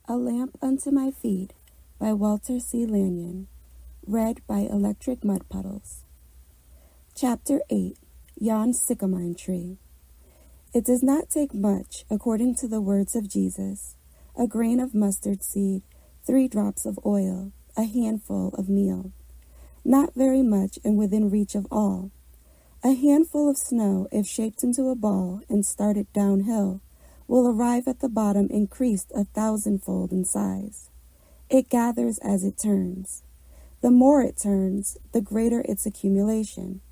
A Lamp Unto My Feet by Walter C. Lanyon. Read by Electric Mud Puddles. Chapter 8. Yon's Sycamine Tree. It does not take much, according to the words of Jesus, a grain of mustard seed, 3 drops of oil, a handful of meal. Not very much and within reach of all. A handful of snow, if shaped into a ball and started downhill, will arrive at the bottom increased 1,000-fold in size. It gathers as it turns. The more it turns, the greater its accumulation.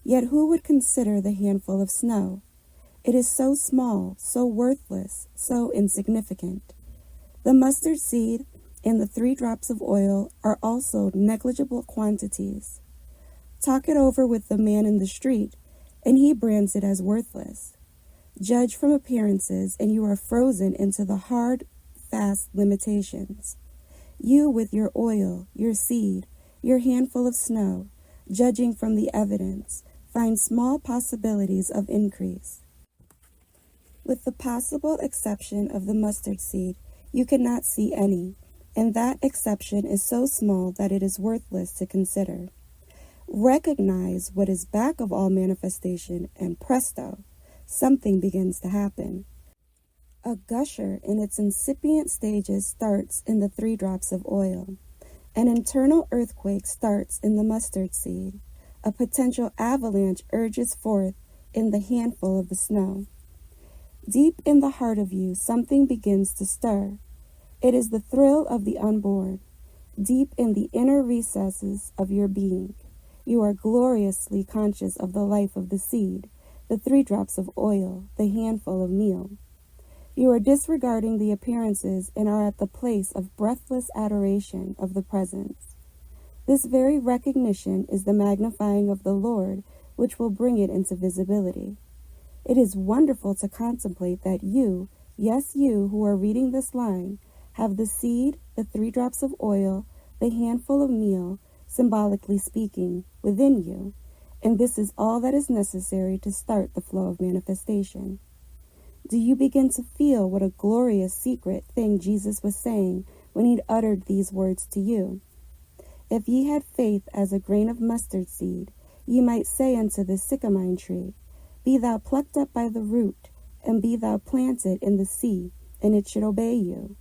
Yet who would consider the handful of snow? It is so small, so worthless, so insignificant. The mustard seed and the 3 drops of oil are also negligible quantities. Talk it over with the man in the street, and he brands it as worthless. Judge from appearances, and you are frozen into the hard, fast limitations. You with your oil, your seed, your handful of snow, judging from the evidence, find small possibilities of increase. With the possible exception of the mustard seed, you cannot see any, and that exception is so small that it is worthless to consider. Recognize what is back of all manifestation, and presto, something begins to happen. A gusher in its incipient stages starts in the 3 drops of oil. An internal earthquake starts in the mustard seed. A potential avalanche urges forth in the handful of the snow. Deep in the heart of you, something begins to stir. It is the thrill of the unborn. Deep in the inner recesses of your being, you are gloriously conscious of the life of the seed, the 3 drops of oil, the handful of meal. You are disregarding the appearances and are at the place of breathless adoration of the presence. This very recognition is the magnifying of the Lord, which will bring it into visibility. It is wonderful to contemplate that you, yes you who are reading this line, have the seed, the 3 drops of oil, the handful of meal, symbolically speaking, within you. And this is all that is necessary to start the flow of manifestation. Do you begin to feel what a glorious secret thing Jesus was saying when he uttered these words to you? If ye had faith as a grain of mustard seed, ye might say unto the sycamine tree, Be thou plucked up by the root, and be thou planted in the sea, and it should obey you.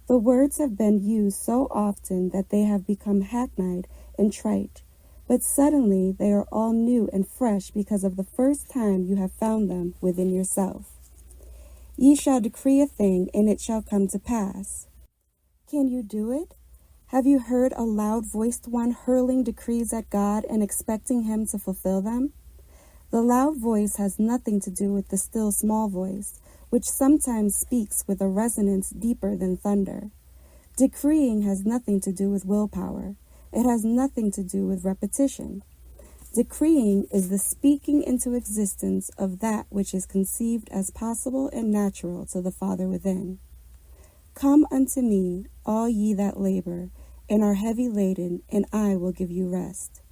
The words have been used so often that they have become hackneyed and trite. But suddenly they are all new and fresh because of the first time you have found them within yourself. Ye shall decree a thing, and it shall come to pass. Can you do it? Have you heard a loud-voiced one hurling decrees at God and expecting him to fulfill them? The loud voice has nothing to do with the still small voice, which sometimes speaks with a resonance deeper than thunder. Decreeing has nothing to do with willpower. It has nothing to do with repetition. Decreeing is the speaking into existence of that which is conceived as possible and natural to the Father within. Come unto me, all ye that labor and are heavy laden, and I will give you rest.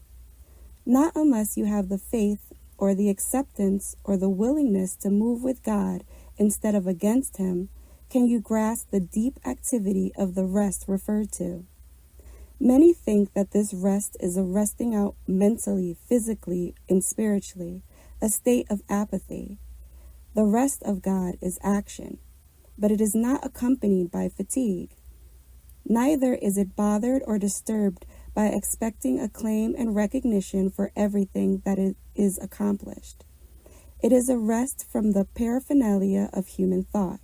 Not unless you have the faith or the acceptance or the willingness to move with God instead of against him, can you grasp the deep activity of the rest referred to. Many think that this rest is a resting out mentally, physically, and spiritually, a state of apathy. The rest of God is action, but it is not accompanied by fatigue. Neither is it bothered or disturbed by expecting acclaim and recognition for everything that it is accomplished. It is a rest from the paraphernalia of human thought.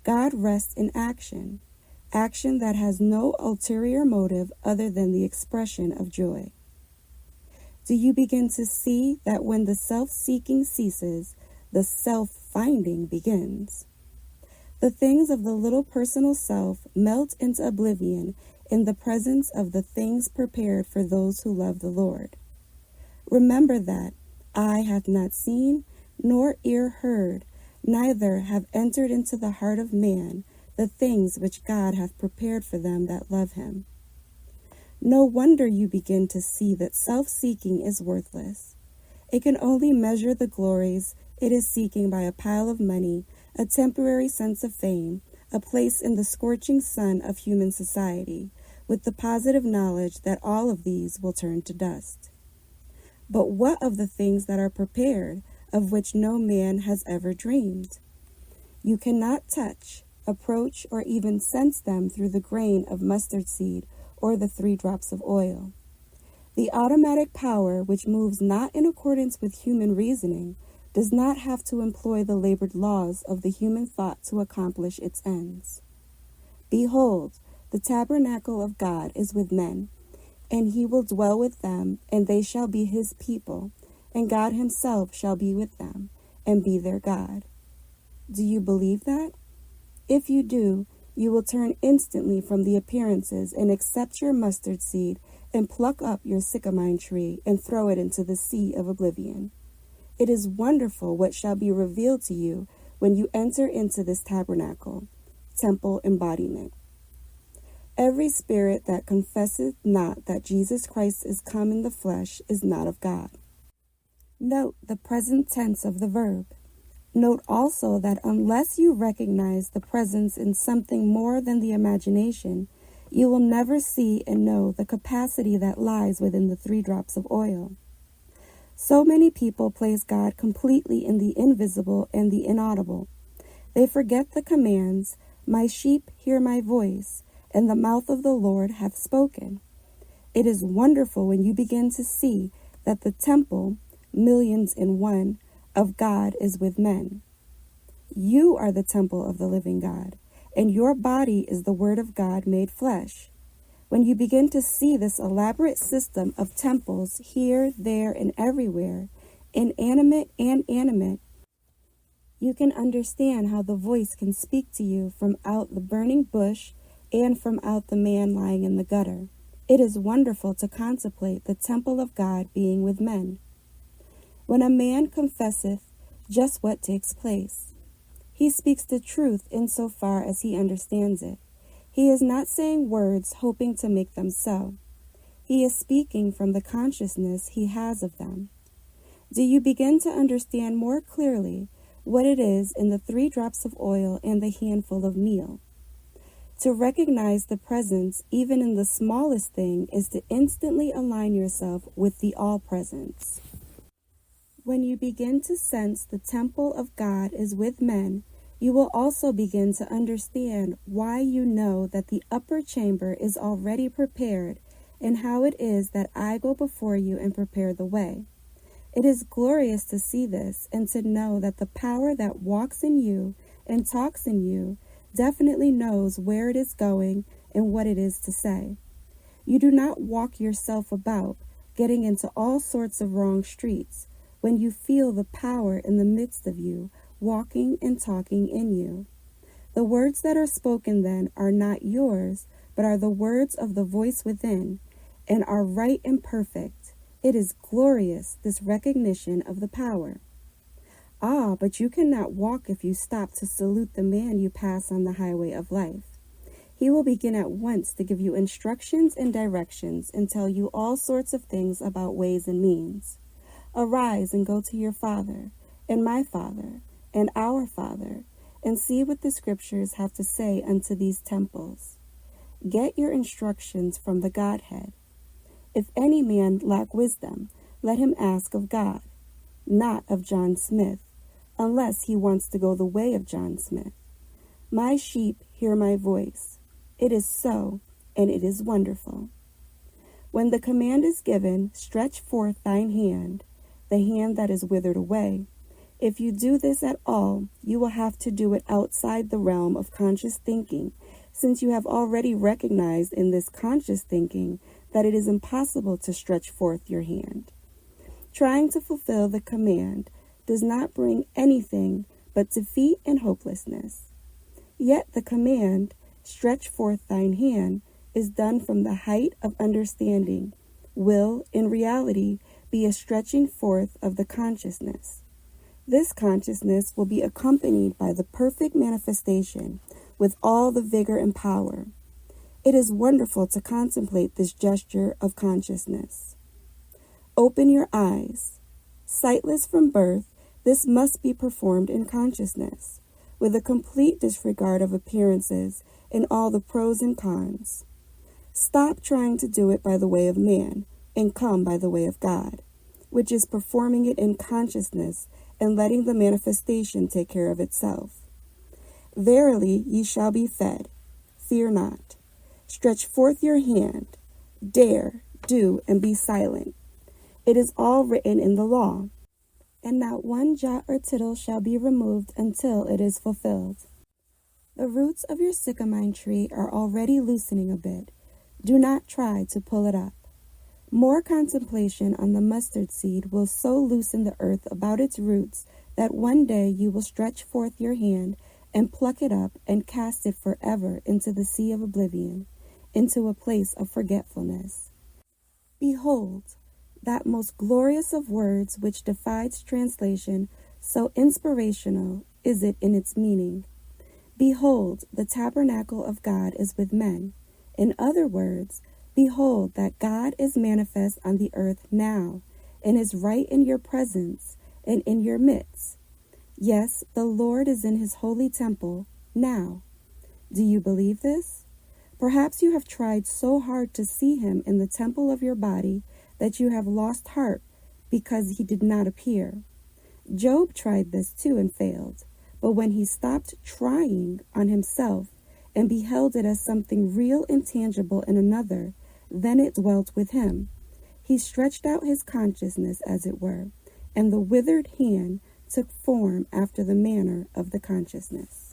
God rests in action. Action that has no ulterior motive other than the expression of joy. Do you begin to see that when the self-seeking ceases, the self-finding begins? The things of the little personal self melt into oblivion in the presence of the things prepared for those who love the Lord. Remember that eye hath not seen, nor ear heard, neither have entered into the heart of man the things which God hath prepared for them that love him. No wonder you begin to see that self-seeking is worthless. It can only measure the glories it is seeking by a pile of money, a temporary sense of fame, a place in the scorching sun of human society, with the positive knowledge that all of these will turn to dust. But what of the things that are prepared, of which no man has ever dreamed? You cannot touch, approach, or even sense them through the grain of mustard seed or the 3 drops of oil. The automatic power, which moves not in accordance with human reasoning, does not have to employ the labored laws of the human thought to accomplish its ends. Behold, the tabernacle of God is with men, and he will dwell with them, and they shall be his people, and God himself shall be with them, and be their God. Do you believe that? If you do, you will turn instantly from the appearances and accept your mustard seed and pluck up your sycamine tree and throw it into the sea of oblivion. It is wonderful what shall be revealed to you when you enter into this tabernacle, temple embodiment. Every spirit that confesseth not that Jesus Christ is come in the flesh is not of God. Note the present tense of the verb. Note also that unless you recognize the presence in something more than the imagination, you will never see and know the capacity that lies within the 3 drops of oil. So many people place God completely in the invisible and the inaudible. They forget the commands, "My sheep hear my voice," and "the mouth of the Lord hath spoken." It is wonderful when you begin to see that the temple, millions in one, of God is with men. You are the temple of the living God, and your body is the Word of God made flesh. When you begin to see this elaborate system of temples here, there, and everywhere, inanimate and animate, you can understand how the voice can speak to you from out the burning bush and from out the man lying in the gutter. It is wonderful to contemplate the temple of God being with men. When a man confesseth, just what takes place? He speaks the truth insofar as he understands it. He is not saying words hoping to make them so. He is speaking from the consciousness he has of them. Do you begin to understand more clearly what it is in the 3 drops of oil and the handful of meal? To recognize the presence even in the smallest thing is to instantly align yourself with the all-presence. When you begin to sense the temple of God is with men, you will also begin to understand why you know that the upper chamber is already prepared and how it is that I go before you and prepare the way. It is glorious to see this and to know that the power that walks in you and talks in you definitely knows where it is going and what it is to say. You do not walk yourself about, getting into all sorts of wrong streets, when you feel the power in the midst of you, walking and talking in you. The words that are spoken then are not yours, but are the words of the voice within, and are right and perfect. It is glorious, this recognition of the power. Ah, but you cannot walk if you stop to salute the man you pass on the highway of life. He will begin at once to give you instructions and directions and tell you all sorts of things about ways and means. Arise and go to your father, and my father, and our Father, and see what the Scriptures have to say unto these temples. Get your instructions from the Godhead. If any man lack wisdom, let him ask of God, not of John Smith, unless he wants to go the way of John Smith. My sheep hear my voice. It is so, and it is wonderful. When the command is given, stretch forth thine hand, the hand that is withered away. If you do this at all, you will have to do it outside the realm of conscious thinking, since you have already recognized in this conscious thinking that it is impossible to stretch forth your hand. Trying to fulfill the command does not bring anything but defeat and hopelessness. Yet the command, stretch forth thine hand, is done from the height of understanding, will, in reality, be a stretching forth of the consciousness. This consciousness will be accompanied by the perfect manifestation with all the vigor and power. It is wonderful to contemplate this gesture of consciousness. Open your eyes. Sightless from birth, this must be performed in consciousness. with a complete disregard of appearances and all the pros and cons. Stop trying to do it by the way of man and come by the way of God, which is performing it in consciousness and letting the manifestation take care of itself. Verily ye shall be fed. Fear not. Stretch forth your hand. Dare, do, and be silent. It is all written in the law, and not one jot or tittle shall be removed until it is fulfilled. The roots of your sycamine tree are already loosening a bit. Do not try to pull it up. More contemplation on the mustard seed will so loosen the earth about its roots that one day you will stretch forth your hand and pluck it up and cast it forever into the sea of oblivion, into a place of forgetfulness. Behold, that most glorious of words which defies translation, so inspirational is it in its meaning. Behold, the tabernacle of God is with men. In other words, behold that God is manifest on the earth now, and is right in your presence and in your midst. Yes, the Lord is in his holy temple now. Do you believe this? Perhaps you have tried so hard to see him in the temple of your body that you have lost heart because he did not appear. Job tried this too and failed, but when he stopped trying on himself and beheld it as something real and tangible in another, then it dwelt with him. He stretched out his consciousness, as it were, and the withered hand took form after the manner of the consciousness.